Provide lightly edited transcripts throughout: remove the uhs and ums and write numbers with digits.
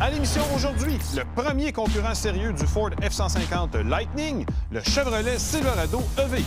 À l'émission aujourd'hui, le premier concurrent sérieux du Ford F-150 Lightning, le Chevrolet Silverado EV.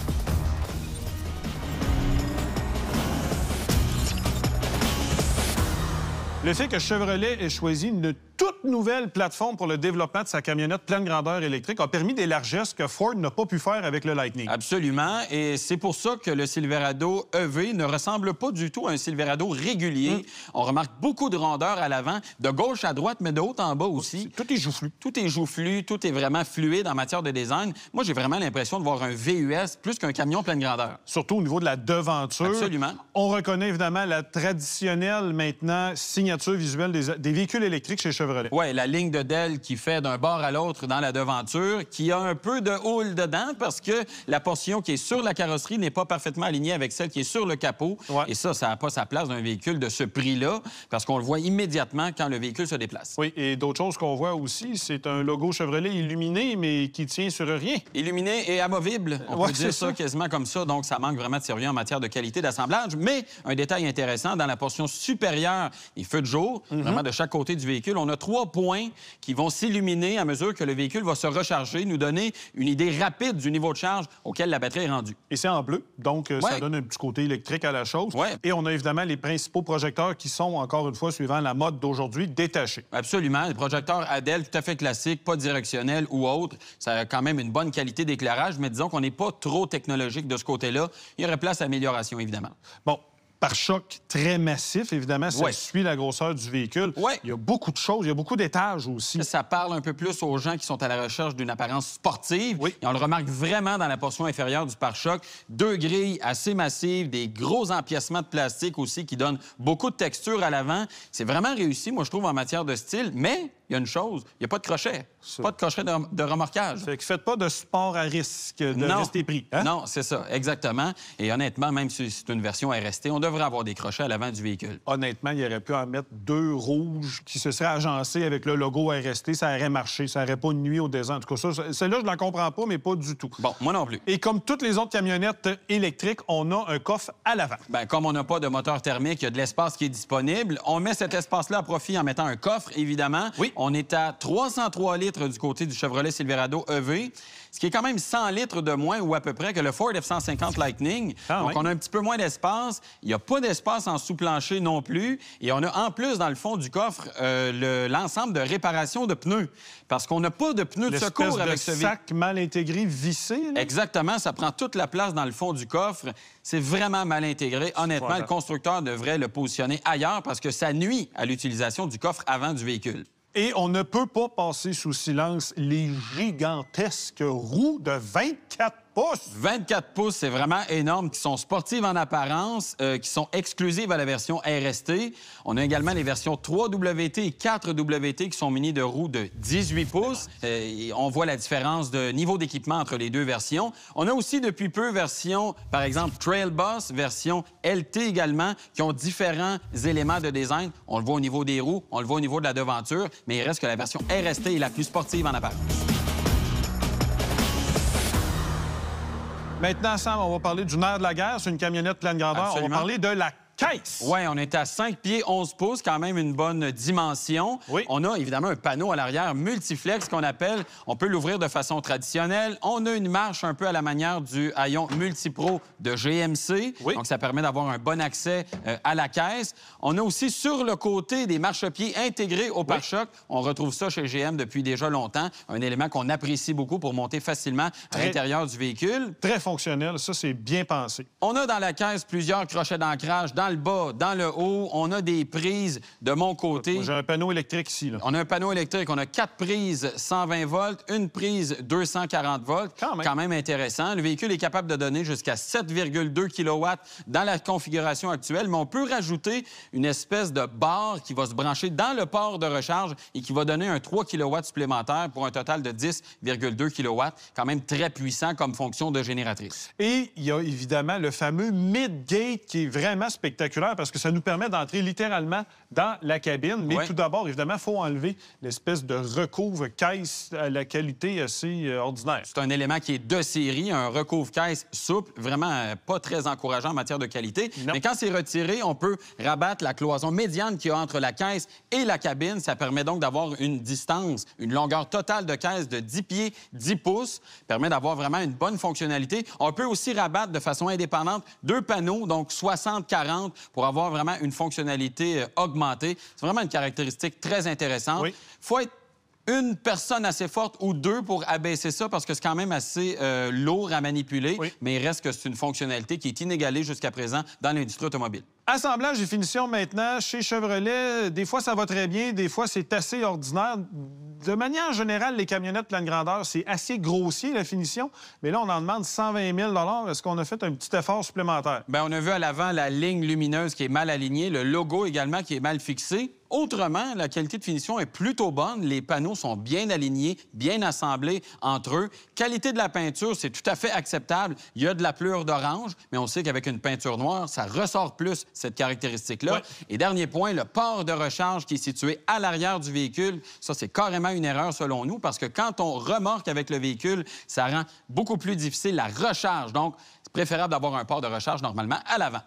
Le fait que Chevrolet ait choisi une toute nouvelle plateforme pour le développement de sa camionnette pleine grandeur électrique a permis des largesses que Ford n'a pas pu faire avec le Lightning. Absolument. Et c'est pour ça que le Silverado EV ne ressemble pas du tout à un Silverado régulier. On remarque beaucoup de rondeur à l'avant, de gauche à droite, mais de haut en bas aussi. Tout est joufflu. Tout est joufflu, tout est vraiment fluide en matière de design. Moi, j'ai vraiment l'impression de voir un VUS plus qu'un camion pleine grandeur. Surtout au niveau de la devanture. Absolument. On reconnaît évidemment la traditionnelle, maintenant, signature visuelle des véhicules électriques chez Chevrolet. Oui, la ligne de DEL qui fait d'un bord à l'autre dans la devanture, qui a un peu de houle dedans parce que la portion qui est sur la carrosserie n'est pas parfaitement alignée avec celle qui est sur le capot. Ouais. Et ça n'a pas sa place dans un véhicule de ce prix-là parce qu'on le voit immédiatement quand le véhicule se déplace. Oui, et d'autres choses qu'on voit aussi, c'est un logo Chevrolet illuminé, mais qui tient sur rien. Illuminé et amovible, on peut dire ça quasiment comme ça. Donc, ça manque vraiment de sérieux en matière de qualité d'assemblage. Mais un détail intéressant, dans la portion supérieure, les feux de jour, vraiment de chaque côté du véhicule, on a 3 points qui vont s'illuminer à mesure que le véhicule va se recharger, nous donner une idée rapide du niveau de charge auquel la batterie est rendue. Et c'est en bleu, donc ça donne un petit côté électrique à la chose. Ouais. Et on a évidemment les principaux projecteurs qui sont, encore une fois, suivant la mode d'aujourd'hui, détachés. Absolument. Les projecteurs ADEL tout à fait classiques, pas directionnels ou autres. Ça a quand même une bonne qualité d'éclairage, mais disons qu'on n'est pas trop technologique de ce côté-là. Il y aurait place à amélioration, évidemment. Bon. Pare-choc très massif, évidemment, ça suit la grosseur du véhicule. Ouais. Il y a beaucoup de choses, il y a beaucoup d'étages aussi. Ça parle un peu plus aux gens qui sont à la recherche d'une apparence sportive. Oui. Et on le remarque vraiment dans la portion inférieure du pare-choc. 2 grilles assez massives, des gros empiècements de plastique aussi qui donnent beaucoup de texture à l'avant. C'est vraiment réussi, moi, je trouve, en matière de style, mais il y a une chose, il n'y a pas de crochet. Pas de crochet de remorquage. Fait que faites pas de sport à risque de rester pris. Hein? Non, c'est ça, exactement. Et honnêtement, même si c'est une version RST, on devrait avoir des crochets à l'avant du véhicule. Honnêtement, il aurait pu en mettre 2 rouges qui se seraient agencés avec le logo RST. Ça aurait marché. Ça n'aurait pas nuit au désert. En tout cas, celle-là, je ne la comprends pas, mais pas du tout. Bon, moi non plus. Et comme toutes les autres camionnettes électriques, on a un coffre à l'avant. Bien, comme on n'a pas de moteur thermique, il y a de l'espace qui est disponible. On met cet espace-là à profit en mettant un coffre, évidemment. Oui. On est à 303 litres du côté du Chevrolet Silverado EV, ce qui est quand même 100 litres de moins ou à peu près que le Ford F-150 Lightning. Donc, on a un petit peu moins d'espace. Il n'y a pas d'espace en sous-plancher non plus. Et on a en plus, dans le fond du coffre, l'ensemble de réparation de pneus. Parce qu'on n'a pas de pneus de secours avec ce véhicule. Sac mal intégré, vissé. Là. Exactement. Ça prend toute la place dans le fond du coffre. C'est vraiment mal intégré. Honnêtement, le constructeur devrait le positionner ailleurs parce que ça nuit à l'utilisation du coffre avant du véhicule. Et on ne peut pas passer sous silence les gigantesques roues de 24 pouces. 24 pouces, c'est vraiment énorme, qui sont sportives en apparence, qui sont exclusives à la version RST. On a également les versions 3WT et 4WT qui sont munies de roues de 18 pouces. Et on voit la différence de niveau d'équipement entre les deux versions. On a aussi depuis peu version, par exemple, Trail Boss, version LT également, qui ont différents éléments de design. On le voit au niveau des roues, on le voit au niveau de la devanture, mais il reste que la version RST est la plus sportive en apparence. Maintenant, Sam, on va parler du nerf de la guerre. C'est une camionnette pleine grandeur. Absolument. On va parler de la caisse. Oui, on est à 5 pieds 11 pouces, quand même une bonne dimension. Oui. On a évidemment un panneau à l'arrière multiflex qu'on appelle. On peut l'ouvrir de façon traditionnelle. On a une marche un peu à la manière du haillon Multipro de GMC. Oui. Donc, ça permet d'avoir un bon accès à la caisse. On a aussi sur le côté des marchepieds intégrés au pare-choc. On retrouve ça chez GM depuis déjà longtemps. Un élément qu'on apprécie beaucoup pour monter facilement à l'intérieur du véhicule. Très fonctionnel. Ça, c'est bien pensé. On a dans la caisse plusieurs crochets d'ancrage dans le bas, dans le haut. On a des prises de mon côté. J'ai un panneau électrique ici. Là. On a un panneau électrique. On a 4 prises 120 volts, une prise 240 volts. Quand même intéressant. Le véhicule est capable de donner jusqu'à 7,2 kW dans la configuration actuelle, mais on peut rajouter une espèce de barre qui va se brancher dans le port de recharge et qui va donner un 3 kW supplémentaire pour un total de 10,2 kW. Quand même très puissant comme fonction de génératrice. Et il y a évidemment le fameux mid-gate qui est vraiment spectaculaire. spectaculaire parce que ça nous permet d'entrer littéralement dans la cabine. Mais tout d'abord, évidemment, il faut enlever l'espèce de recouvre-caisse à la qualité assez ordinaire. C'est un élément qui est de série, un recouvre-caisse souple, vraiment pas très encourageant en matière de qualité. Non. Mais quand c'est retiré, on peut rabattre la cloison médiane qu'il y a entre la caisse et la cabine. Ça permet donc d'avoir une distance, une longueur totale de caisse de 10 pieds, 10 pouces. Permet d'avoir vraiment une bonne fonctionnalité. On peut aussi rabattre de façon indépendante 2 panneaux, donc 60-40, pour avoir vraiment une fonctionnalité augmentée. C'est vraiment une caractéristique très intéressante. Oui. Faut être une personne assez forte ou 2 pour abaisser ça parce que c'est quand même assez lourd à manipuler, mais il reste que c'est une fonctionnalité qui est inégalée jusqu'à présent dans l'industrie automobile. Assemblage et finition maintenant, chez Chevrolet, des fois ça va très bien, des fois c'est assez ordinaire. De manière générale, les camionnettes pleine grandeur, c'est assez grossier la finition, mais là on en demande 120 000 Est-ce qu'on a fait un petit effort supplémentaire? Bien, on a vu à l'avant la ligne lumineuse qui est mal alignée, le logo également qui est mal fixé. Autrement, la qualité de finition est plutôt bonne. Les panneaux sont bien alignés, bien assemblés entre eux. Qualité de la peinture, c'est tout à fait acceptable. Il y a de la pleure d'orange, mais on sait qu'avec une peinture noire, ça ressort plus cette caractéristique-là. Et dernier point, le port de recharge qui est situé à l'arrière du véhicule. Ça, c'est carrément une erreur selon nous parce que quand on remorque avec le véhicule, ça rend beaucoup plus difficile la recharge. Donc, c'est préférable d'avoir un port de recharge normalement à l'avant.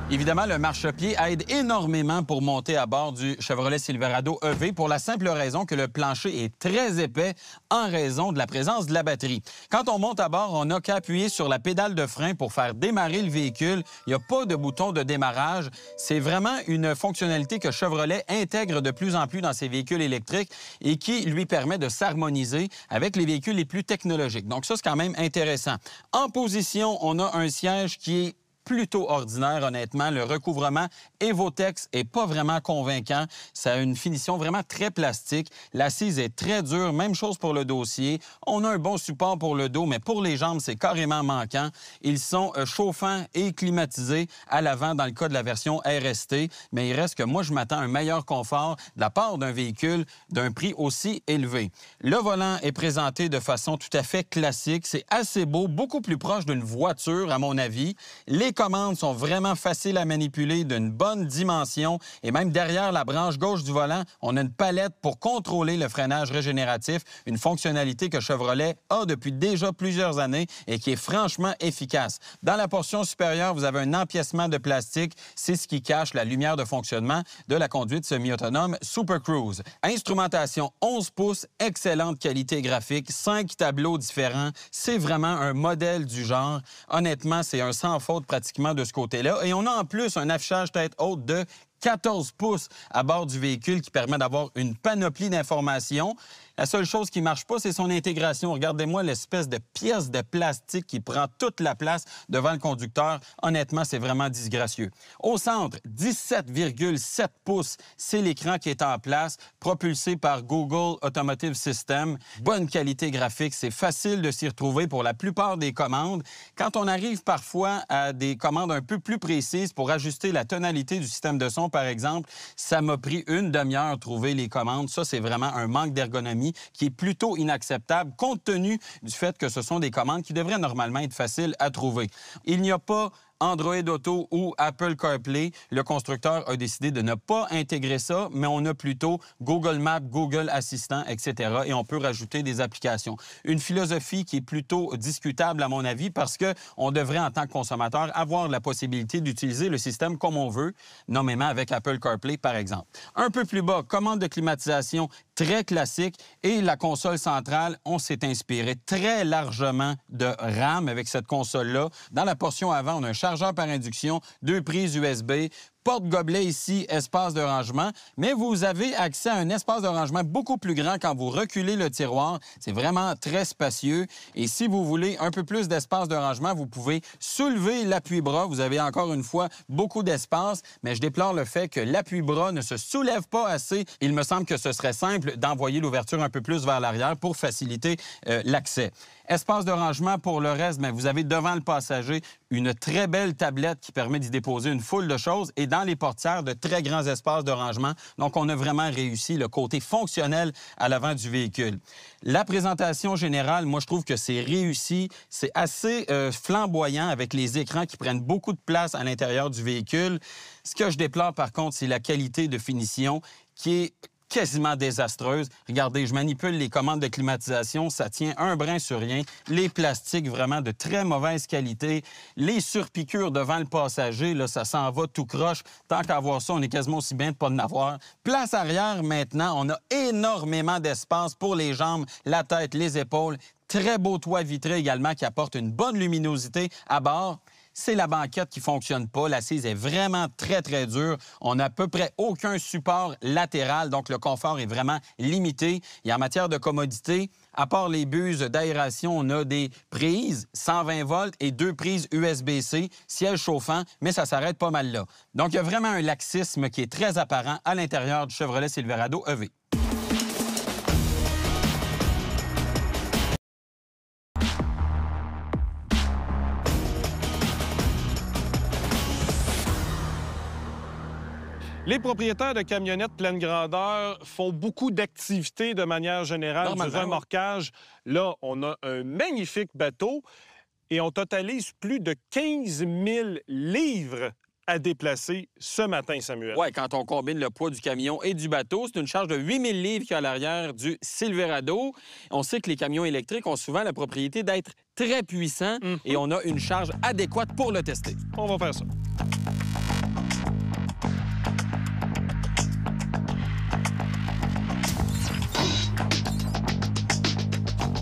Évidemment, le marchepied aide énormément pour monter à bord du Chevrolet Silverado EV pour la simple raison que le plancher est très épais en raison de la présence de la batterie. Quand on monte à bord, on n'a qu'à appuyer sur la pédale de frein pour faire démarrer le véhicule. Il n'y a pas de bouton de démarrage. C'est vraiment une fonctionnalité que Chevrolet intègre de plus en plus dans ses véhicules électriques et qui lui permet de s'harmoniser avec les véhicules les plus technologiques. Donc ça, c'est quand même intéressant. En position, on a un siège qui est plutôt ordinaire, honnêtement. Le recouvrement Evotex est pas vraiment convaincant. Ça a une finition vraiment très plastique. L'assise est très dure. Même chose pour le dossier. On a un bon support pour le dos, mais pour les jambes, c'est carrément manquant. Ils sont chauffants et climatisés à l'avant dans le cas de la version RST, mais il reste que moi, je m'attends à un meilleur confort de la part d'un véhicule d'un prix aussi élevé. Le volant est présenté de façon tout à fait classique. C'est assez beau, beaucoup plus proche d'une voiture, à mon avis. Les commandes sont vraiment faciles à manipuler, d'une bonne dimension. Et même derrière la branche gauche du volant, on a une palette pour contrôler le freinage régénératif, une fonctionnalité que Chevrolet a depuis déjà plusieurs années et qui est franchement efficace. Dans la portion supérieure, vous avez un empiècement de plastique. C'est ce qui cache la lumière de fonctionnement de la conduite semi-autonome Super Cruise. Instrumentation 11 pouces, excellente qualité graphique, 5 tableaux différents. C'est vraiment un modèle du genre. Honnêtement, c'est un sans faute pratiquement de ce côté-là. Et on a en plus un affichage tête haute de 14 pouces à bord du véhicule qui permet d'avoir une panoplie d'informations. La seule chose qui ne marche pas, c'est son intégration. Regardez-moi l'espèce de pièce de plastique qui prend toute la place devant le conducteur. Honnêtement, c'est vraiment disgracieux. Au centre, 17,7 pouces, c'est l'écran qui est en place, propulsé par Google Automotive System. Bonne qualité graphique, c'est facile de s'y retrouver pour la plupart des commandes. Quand on arrive parfois à des commandes un peu plus précises pour ajuster la tonalité du système de son, par exemple, ça m'a pris une demi-heure trouver les commandes. Ça, c'est vraiment un manque d'ergonomie qui est plutôt inacceptable compte tenu du fait que ce sont des commandes qui devraient normalement être faciles à trouver. Il n'y a pas Android Auto ou Apple CarPlay. Le constructeur a décidé de ne pas intégrer ça, mais on a plutôt Google Maps, Google Assistant, etc. Et on peut rajouter des applications. Une philosophie qui est plutôt discutable, à mon avis, parce qu'on devrait, en tant que consommateur, avoir la possibilité d'utiliser le système comme on veut, nommément avec Apple CarPlay, par exemple. Un peu plus bas, commande de climatisation très classique et la console centrale, on s'est inspiré très largement de RAM avec cette console-là. Dans la portion avant, on a un chargeur par induction, 2 prises USB, porte-gobelet ici, espace de rangement, mais vous avez accès à un espace de rangement beaucoup plus grand quand vous reculez le tiroir. C'est vraiment très spacieux. Et si vous voulez un peu plus d'espace de rangement, vous pouvez soulever l'appui-bras. Vous avez encore une fois beaucoup d'espace, mais je déplore le fait que l'appui-bras ne se soulève pas assez. Il me semble que ce serait simple d'envoyer l'ouverture un peu plus vers l'arrière pour faciliter l'accès. Espace de rangement pour le reste, mais vous avez devant le passager une très belle tablette qui permet d'y déposer une foule de choses. Et dans dans les portières, de très grands espaces de rangement. Donc, on a vraiment réussi le côté fonctionnel à l'avant du véhicule. La présentation générale, moi, je trouve que c'est réussi. C'est assez flamboyant avec les écrans qui prennent beaucoup de place à l'intérieur du véhicule. Ce que je déplore, par contre, c'est la qualité de finition qui est quasiment désastreuse. Regardez, je manipule les commandes de climatisation, ça tient un brin sur rien. Les plastiques, vraiment de très mauvaise qualité. Les surpiqûres devant le passager, là, ça s'en va tout croche. Tant qu'à voir ça, on est quasiment aussi bien de pas en avoir. Place arrière, maintenant, on a énormément d'espace pour les jambes, la tête, les épaules. Très beau toit vitré également qui apporte une bonne luminosité à bord. C'est la banquette qui ne fonctionne pas. L'assise est vraiment très, très dure. On n'a à peu près aucun support latéral, donc le confort est vraiment limité. Et en matière de commodité, à part les buses d'aération, on a des prises 120 volts et 2 prises USB-C, siège chauffant, mais ça s'arrête pas mal là. Donc, il y a vraiment un laxisme qui est très apparent à l'intérieur du Chevrolet Silverado EV. Les propriétaires de camionnettes pleine grandeur font beaucoup d'activités de manière générale, du remorquage. Là, on a un magnifique bateau et on totalise plus de 15 000 livres à déplacer ce matin, Samuel. Oui, quand on combine le poids du camion et du bateau, c'est une charge de 8 000 livres qu'il y a à l'arrière du Silverado. On sait que les camions électriques ont souvent la propriété d'être très puissants et on a une charge adéquate pour le tester. On va faire ça.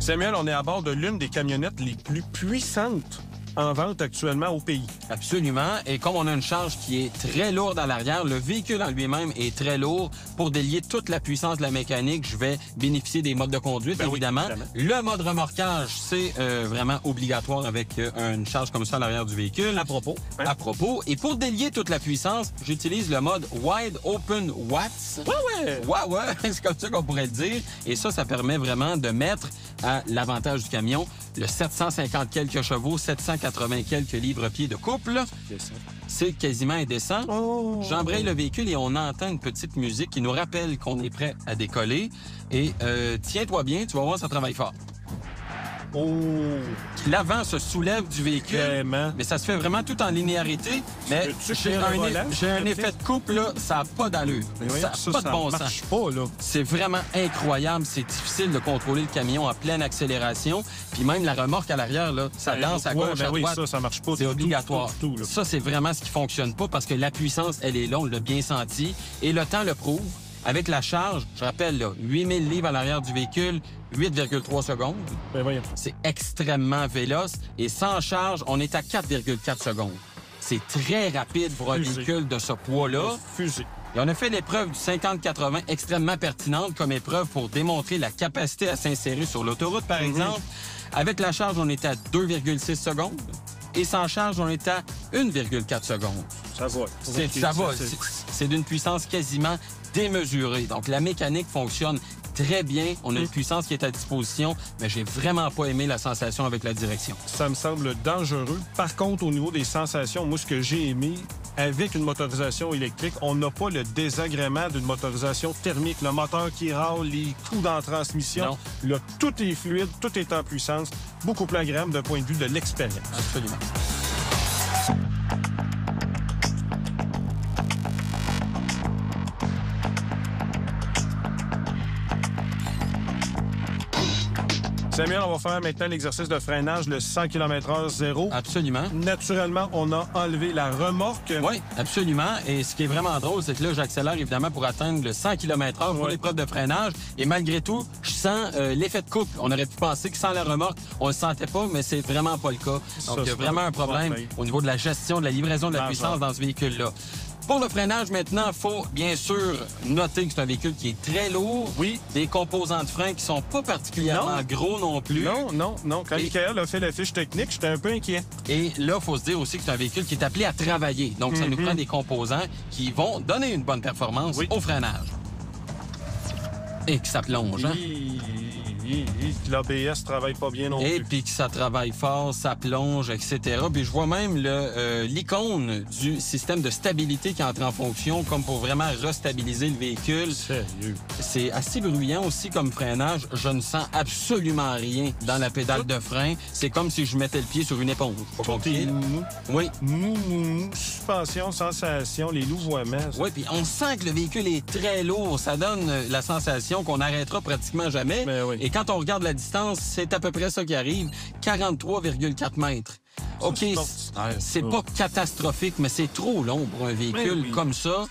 Samuel, on est à bord de l'une des camionnettes les plus puissantes en vente actuellement au pays. Absolument. Et comme on a une charge qui est très lourde à l'arrière, le véhicule en lui-même est très lourd. Pour délier toute la puissance de la mécanique, je vais bénéficier des modes de conduite, évidemment. Oui, le mode remorquage, c'est vraiment obligatoire avec une charge comme ça à l'arrière du véhicule. À propos. Hein? À propos. Et pour délier toute la puissance, j'utilise le mode Wide Open Watts. Ouais, c'est comme ça qu'on pourrait le dire. Et ça permet vraiment de mettre à l'avantage du camion le 750 quelques chevaux, 780 quelques livres-pieds de couple. C'est quasiment indécent. Oh. J'embraye le véhicule et on entend une petite musique qui nous rappelle qu'on est prêt à décoller. Et tiens-toi bien, tu vas voir, ça travaille fort. Oh. L'avant se soulève du véhicule. Vraiment? Mais ça se fait vraiment tout en linéarité. Mais j'ai un effet de coupe, là, ça n'a pas d'allure. Ça n'a pas de bon sens. Marche pas, là. C'est vraiment incroyable. C'est difficile de contrôler le camion en pleine accélération. Puis même la remorque à l'arrière, là, ça danse à gauche, à droite. Ça marche pas. C'est obligatoire. Tout, ça, c'est vraiment ce qui fonctionne pas parce que la puissance, elle est là, on l'a bien senti. Et le temps le prouve. Avec la charge, je rappelle, là, 8000 livres à l'arrière du véhicule, 8,3 secondes. Ben voyons. C'est extrêmement véloce. Et sans charge, on est à 4,4 secondes. C'est très rapide pour un véhicule de ce poids-là. Fusée. Et on a fait l'épreuve du 50-80 extrêmement pertinente comme épreuve pour démontrer la capacité à s'insérer sur l'autoroute, par exemple. Avec la charge, on est à 2,6 secondes. Et sans charge, on est à 1,4 secondes. Ça va. Ça va. C'est d'une puissance quasiment démesurée. Donc, la mécanique fonctionne très bien. On a une puissance qui est à disposition, mais j'ai vraiment pas aimé la sensation avec la direction. Ça me semble dangereux. Par contre, au niveau des sensations, moi, ce que j'ai aimé, avec une motorisation électrique, on n'a pas le désagrément d'une motorisation thermique. Le moteur qui râle, les coups dans la transmission. Non. Là, tout est fluide, tout est en puissance. Beaucoup plus agréable d'un point de vue de l'expérience. Absolument. Samuel, on va faire maintenant l'exercice de freinage, le 100 km/h zéro. Absolument. Naturellement, on a enlevé la remorque. Oui, absolument. Et ce qui est vraiment drôle, c'est que là, j'accélère évidemment pour atteindre le 100 km/h pour l'épreuve de freinage. Et malgré tout, je sens l'effet de couple. On aurait pu penser que sans la remorque, on le sentait pas, mais c'est vraiment pas le cas. Donc, il y a vraiment un problème au niveau de la gestion, de la livraison de la puissance dans ce véhicule-là. Pour le freinage, maintenant, il faut bien sûr noter que c'est un véhicule qui est très lourd. Oui. Des composants de frein qui sont pas particulièrement gros non plus. Non. Quand Michael a fait la fiche technique, j'étais un peu inquiet. Et là, il faut se dire aussi que c'est un véhicule qui est appelé à travailler. Donc, ça nous prend des composants qui vont donner une bonne performance au freinage. Et que ça plonge, hein? l'ABS travaille pas bien non Et plus. puis que ça travaille fort, ça plonge, etc. Puis je vois même l'icône du système de stabilité qui entre en fonction comme pour vraiment restabiliser le véhicule. Sérieux? C'est assez bruyant aussi comme freinage. Je ne sens absolument rien dans la pédale de frein. C'est comme si je mettais le pied sur une éponge. Tout est mou. Oui. Mou. Suspension, sensation, les louvoiements. Oui, puis on sent que le véhicule est très lourd. Ça donne la sensation qu'on n'arrêtera pratiquement jamais. Ben oui. Et quand on regarde la distance, c'est à peu près ça qui arrive. 43,4 mètres. OK, c'est pas catastrophique, mais c'est trop long pour un véhicule comme ça.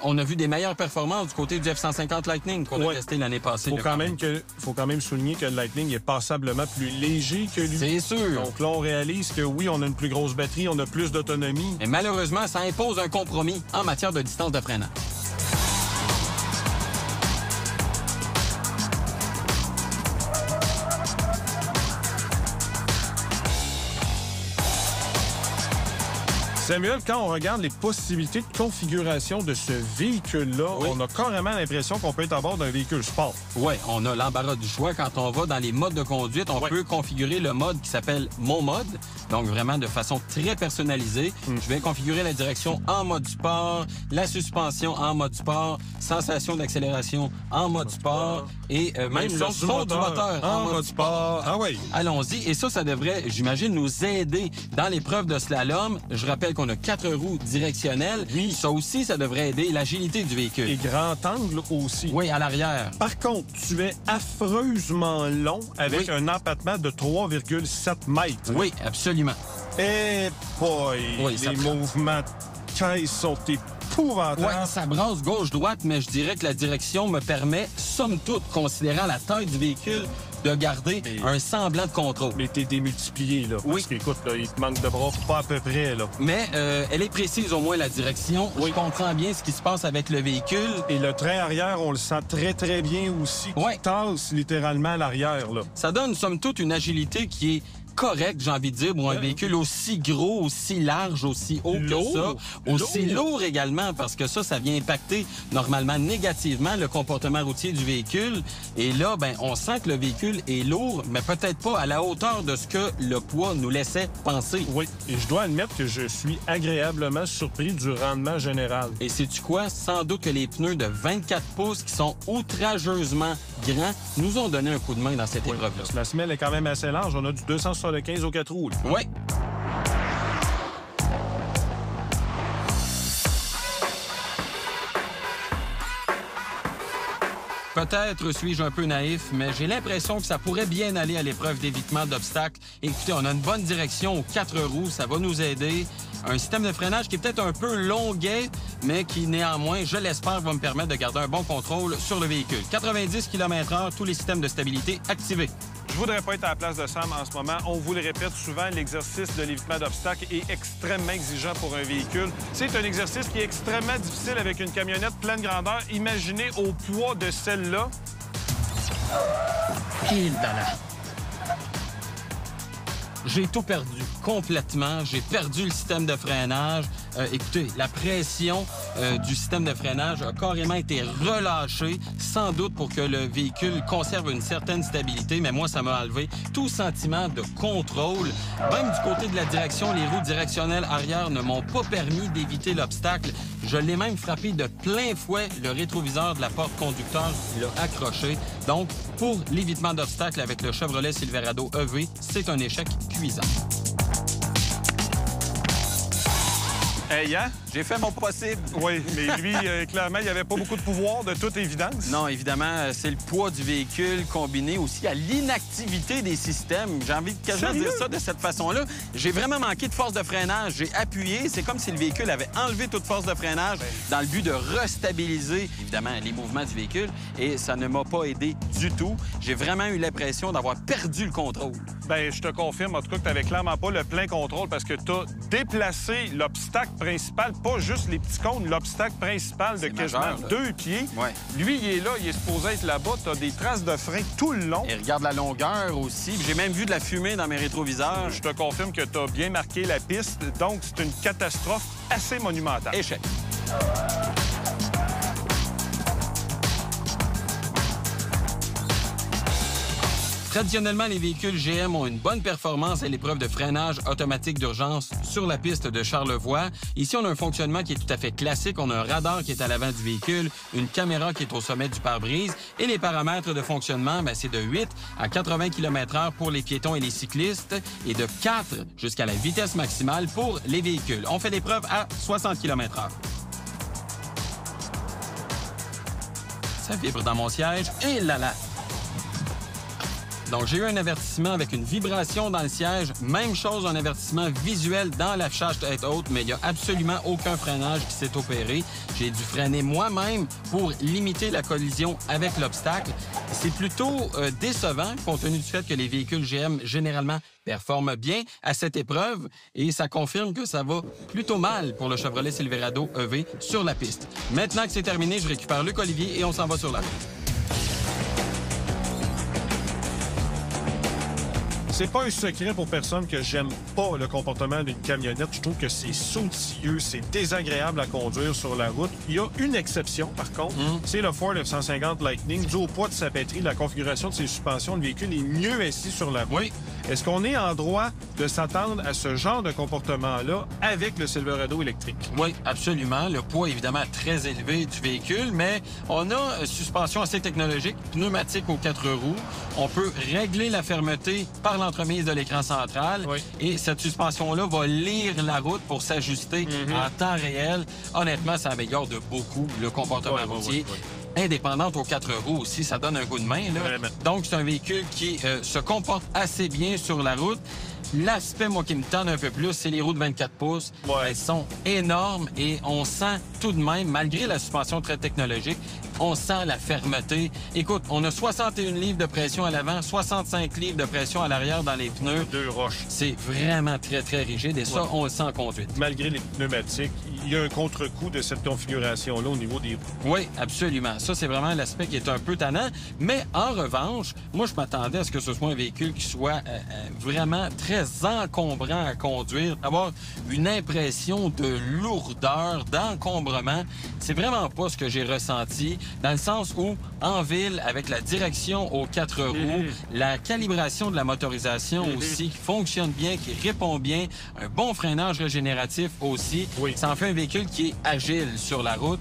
On a vu des meilleures performances du côté du F-150 Lightning qu'on a testé l'année passée. Faut quand même souligner que le Lightning est passablement plus léger que lui. C'est sûr. Donc là, on réalise que oui, on a une plus grosse batterie, on a plus d'autonomie. Mais malheureusement, ça impose un compromis en matière de distance de freinage. Samuel, quand on regarde les possibilités de configuration de ce véhicule-là, on a carrément l'impression qu'on peut être à bord d'un véhicule sport. Oui, on a l'embarras du choix. Quand on va dans les modes de conduite, on peut configurer le mode qui s'appelle « Mon mode », donc vraiment de façon très personnalisée. Je vais configurer la direction en mode sport, la suspension en mode sport, sensation d'accélération en mode sport et même le son du moteur en mode sport. Ah oui. Allons-y. Et ça devrait, j'imagine, nous aider dans l'épreuve de slalom. Je rappelle qu'on a 4 roues directionnelles. Oui. Ça aussi, ça devrait aider l'agilité du véhicule. Et grand angle aussi. Oui, à l'arrière. Par contre, tu es affreusement long avec un empattement de 3,7 mètres. Oui, absolument. Eh boy, Oui, les mouvements de caisse sont épouvantables. Oui, ça brasse gauche-droite, mais je dirais que la direction me permet, somme toute, considérant la taille du véhicule, de garder un semblant de contrôle. Mais t'es démultiplié, là. Oui. Parce qu'écoute, là, il te manque de bras pas à peu près, là. Mais elle est précise au moins, la direction. Oui. Je comprends bien ce qui se passe avec le véhicule. Et le train arrière, on le sent très, très bien aussi. Ouais. Qui tasse littéralement à l'arrière, là. Ça donne, somme toute, une agilité qui est correcte, j'ai envie de dire, pour un véhicule aussi gros, aussi large, aussi haut que ça. Aussi lourd également, parce que ça vient impacter normalement négativement le comportement routier du véhicule. Et là, ben, on sent que le véhicule est lourd, mais peut-être pas à la hauteur de ce que le poids nous laissait penser. Oui, et je dois admettre que je suis agréablement surpris du rendement général. Et sais-tu quoi? Sans doute que les pneus de 24 pouces, qui sont outrageusement grands, nous ont donné un coup de main dans cette épreuve-là. La semelle est quand même assez large. On a du 275 aux 4 roues, là. Oui. Peut-être suis-je un peu naïf, mais j'ai l'impression que ça pourrait bien aller à l'épreuve d'évitement d'obstacles. Écoutez, on a une bonne direction aux 4 roues, ça va nous aider. Un système de freinage qui est peut-être un peu longuet, mais qui, néanmoins, je l'espère, va me permettre de garder un bon contrôle sur le véhicule. 90 km/h, tous les systèmes de stabilité activés. Je voudrais pas être à la place de Sam en ce moment. On vous le répète souvent, l'exercice de l'évitement d'obstacles est extrêmement exigeant pour un véhicule. C'est un exercice qui est extrêmement difficile avec une camionnette pleine grandeur. Imaginez au poids de celle-là. J'ai tout perdu, complètement. J'ai perdu le système de freinage. Écoutez, la pression du système de freinage a carrément été relâchée, sans doute pour que le véhicule conserve une certaine stabilité, mais moi, ça m'a enlevé tout sentiment de contrôle. Même du côté de la direction, les roues directionnelles arrière ne m'ont pas permis d'éviter l'obstacle. Je l'ai même frappé de plein fouet. Le rétroviseur de la porte conducteur l'a accroché. Donc, pour l'évitement d'obstacles avec le Chevrolet Silverado EV, c'est un échec cuisant. Hey, hein? J'ai fait mon possible. Oui, mais lui, clairement, il n'y avait pas beaucoup de pouvoir, de toute évidence. Non, évidemment, c'est le poids du véhicule combiné aussi à l'inactivité des systèmes. J'ai envie de quasiment dire ça de cette façon-là. J'ai vraiment manqué de force de freinage. J'ai appuyé. C'est comme si le véhicule avait enlevé toute force de freinage dans le but de restabiliser, évidemment, les mouvements du véhicule. Et ça ne m'a pas aidé du tout. J'ai vraiment eu l'impression d'avoir perdu le contrôle. Bien, je te confirme, en tout cas, que tu n'avais clairement pas le plein contrôle parce que tu as déplacé l'obstacle principal, pas juste les petits cônes, l'obstacle principal de quasiment majeur, 2 pieds. Ouais. Lui, il est là, il est supposé être là-bas. Tu as des traces de frein tout le long. Et regarde la longueur aussi. J'ai même vu de la fumée dans mes rétroviseurs. Je te confirme que tu as bien marqué la piste. Donc, c'est une catastrophe assez monumentale. Échec. Traditionnellement, les véhicules GM ont une bonne performance à l'épreuve de freinage automatique d'urgence sur la piste de Charlevoix. Ici, on a un fonctionnement qui est tout à fait classique. On a un radar qui est à l'avant du véhicule, une caméra qui est au sommet du pare-brise et les paramètres de fonctionnement, c'est de 8 à 80 km/h pour les piétons et les cyclistes et de 4 jusqu'à la vitesse maximale pour les véhicules. On fait l'épreuve à 60 km/h. Ça vibre dans mon siège. Et là là! Donc, j'ai eu un avertissement avec une vibration dans le siège. Même chose, un avertissement visuel dans l'affichage tête haute, mais il n'y a absolument aucun freinage qui s'est opéré. J'ai dû freiner moi-même pour limiter la collision avec l'obstacle. C'est plutôt décevant, compte tenu du fait que les véhicules GM, généralement, performent bien à cette épreuve et ça confirme que ça va plutôt mal pour le Chevrolet Silverado EV sur la piste. Maintenant que c'est terminé, je récupère Luc Olivier et on s'en va sur la route. C'est pas un secret pour personne que j'aime pas le comportement d'une camionnette. Je trouve que c'est sautilleux, c'est désagréable à conduire sur la route. Il y a une exception, par contre, c'est le Ford F-150 Lightning. Dû au poids de sa batterie, la configuration de ses suspensions, le véhicule est mieux assis sur la route. Oui. Est-ce qu'on est en droit de s'attendre à ce genre de comportement-là avec le Silverado électrique? Oui, absolument. Le poids, évidemment, très élevé du véhicule, mais on a une suspension assez technologique, pneumatique aux 4 roues. On peut régler la fermeté par l'entremise de l'écran central. Oui. Et cette suspension-là va lire la route pour s'ajuster en temps réel. Honnêtement, ça améliore de beaucoup le comportement routier. Indépendante aux 4 roues aussi, ça donne un coup de main. Là. Vraiment. Donc, c'est un véhicule qui se comporte assez bien sur la route. L'aspect, moi, qui me tente un peu plus, c'est les roues de 24 pouces. Ouais. Elles sont énormes et on sent tout de même, malgré la suspension très technologique, on sent la fermeté. Écoute, on a 61 livres de pression à l'avant, 65 livres de pression à l'arrière dans les pneus. 2 roches. C'est vraiment très, très rigide et ça, on le sent en conduite. Malgré les pneumatiques, il y a un contre-coup de cette configuration-là au niveau des roues. Oui, absolument. Ça, c'est vraiment l'aspect qui est un peu tannant. Mais en revanche, moi, je m'attendais à ce que ce soit un véhicule qui soit vraiment très encombrant à conduire, avoir une impression de lourdeur, d'encombrement. C'est vraiment pas ce que j'ai ressenti, dans le sens où, en ville, avec la direction aux 4 roues, la calibration de la motorisation aussi, qui fonctionne bien, qui répond bien, un bon freinage régénératif aussi, ça en fait un véhicule qui est agile sur la route.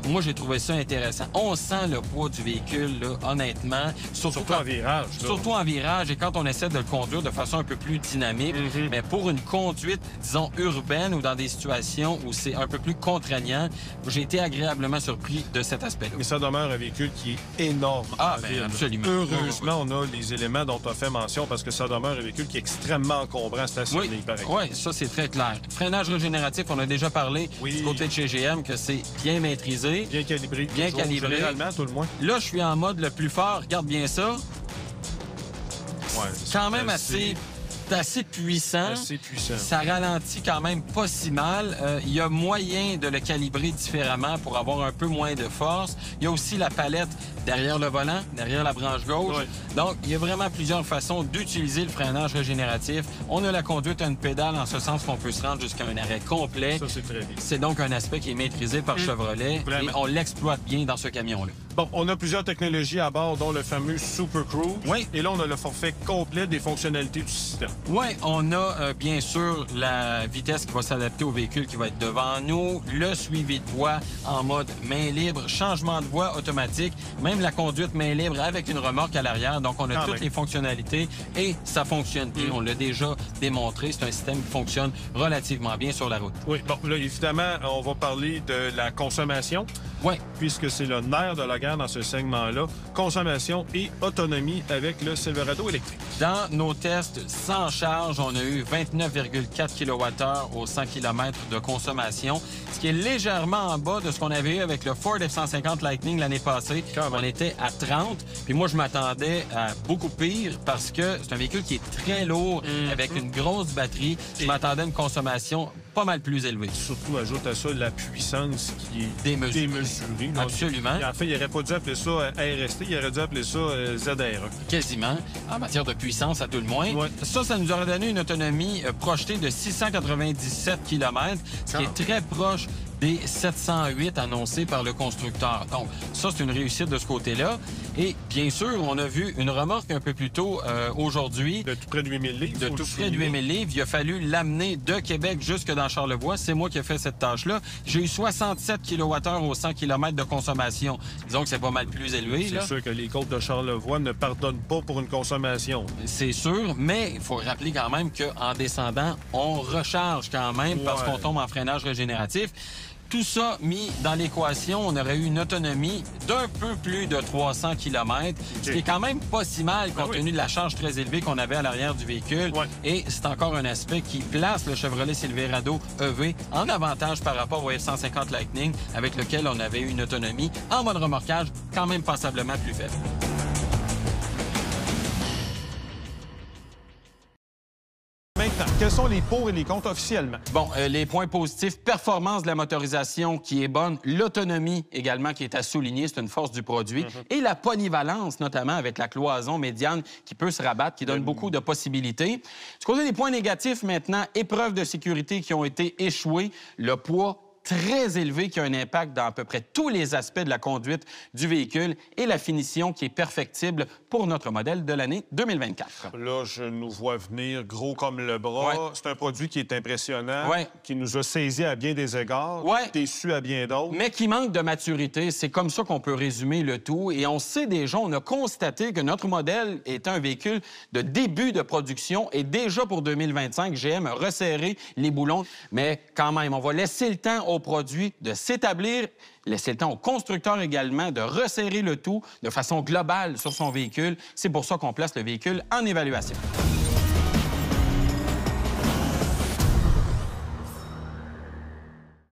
Moi, j'ai trouvé ça intéressant. On sent le poids du véhicule, là, honnêtement. Surtout en virage. Surtout en virage et quand on essaie de le conduire de façon un peu plus dynamique. Mais pour une conduite, disons, urbaine ou dans des situations où c'est un peu plus contraignant, j'ai été agréablement surpris de cet aspect-là. Mais ça demeure un véhicule qui est énorme. Ah, bien, absolument. Heureusement, on a les éléments dont tu as fait mention parce que ça demeure un véhicule qui est extrêmement encombrant à stationner, pareil. Oui, ça, c'est très clair. Freinage régénératif, on a déjà parlé du côté de chez GM que c'est bien maîtrisé. Bien calibré. Bien calibré. Généralement, tout le moins. Là, je suis en mode le plus fort. Regarde bien ça. Ouais, quand même assez puissant. Assez puissant. Ça ralentit quand même pas si mal. Il y a moyen de le calibrer différemment pour avoir un peu moins de force. Il y a aussi la palette derrière le volant, derrière la branche gauche. Donc, il y a vraiment plusieurs façons d'utiliser le freinage régénératif. On a la conduite à une pédale en ce sens qu'on peut se rendre jusqu'à un arrêt complet. Ça, c'est très bien. C'est donc un aspect qui est maîtrisé par Chevrolet et on l'exploite bien dans ce camion-là. Bon, on a plusieurs technologies à bord, dont le fameux Super Cruise. Oui. Et là, on a le forfait complet des fonctionnalités du système. Oui, on a bien sûr la vitesse qui va s'adapter au véhicule qui va être devant nous, le suivi de voie en mode main libre, changement de voie automatique, même la conduite main libre avec une remorque à l'arrière. Donc, on a toutes les fonctionnalités et ça fonctionne bien. On l'a déjà démontré. C'est un système qui fonctionne relativement bien sur la route. Oui, bon, là, évidemment, on va parler de la consommation. Oui. Puisque c'est le nerf de la guerre dans ce segment-là. Consommation et autonomie avec le Silverado électrique. Dans nos tests sans charge, on a eu 29,4 kWh au 100 km de consommation, ce qui est légèrement en bas de ce qu'on avait eu avec le Ford F-150 Lightning l'année passée. On était à 30. Puis moi, je m'attendais à beaucoup pire parce que c'est un véhicule qui est très lourd avec une grosse batterie. Je m'attendais à une consommation pas mal plus élevée. Surtout, ajoute à ça la puissance qui est démesurée. Donc, absolument. En fait, il n'aurait pas dû appeler ça RST, il aurait dû appeler ça ZR. Quasiment, en matière de puissance à tout le moins. Ça nous aurait donné une autonomie projetée de 697 km, ce qui est très proche des 708 annoncés par le constructeur. Donc, ça, c'est une réussite de ce côté-là. Et bien sûr, on a vu une remorque un peu plus tôt aujourd'hui. De tout près de 8000 livres. De tout près de 8000 livres. Il a fallu l'amener de Québec jusque dans Charlevoix. C'est moi qui ai fait cette tâche-là. J'ai eu 67 kWh au 100 km de consommation. Disons que c'est pas mal plus élevé. C'est sûr que les côtes de Charlevoix ne pardonnent pas pour une consommation. C'est sûr, mais il faut rappeler quand même qu'en descendant, on recharge quand même parce qu'on tombe en freinage régénératif. Tout ça mis dans l'équation, on aurait eu une autonomie d'un peu plus de 300 km, ce qui est quand même pas si mal compte tenu de la charge très élevée qu'on avait à l'arrière du véhicule. Et c'est encore un aspect qui place le Chevrolet Silverado EV en avantage par rapport au F-150 Lightning, avec lequel on avait eu une autonomie en mode remorquage quand même passablement plus faible. Maintenant, quels sont les pour et les contre officiellement? Bon, les points positifs, performance de la motorisation qui est bonne, l'autonomie également qui est à souligner, c'est une force du produit, et la polyvalence, notamment avec la cloison médiane qui peut se rabattre, qui donne beaucoup de possibilités. Du côté des points négatifs maintenant, épreuves de sécurité qui ont été échouées, le poids très élevé qui a un impact dans à peu près tous les aspects de la conduite du véhicule et la finition qui est perfectible pour notre modèle de l'année 2024. Là, je nous vois venir gros comme le bras. C'est un produit qui est impressionnant, qui nous a saisis à bien des égards, déçus à bien d'autres. Mais qui manque de maturité. C'est comme ça qu'on peut résumer le tout. Et on sait déjà, on a constaté que notre modèle est un véhicule de début de production et déjà pour 2025, GM a resserré les boulons. Mais quand même, on va laisser le temps au produit de s'établir, laisser le temps au constructeur également de resserrer le tout de façon globale sur son véhicule. C'est pour ça qu'on place le véhicule en évaluation.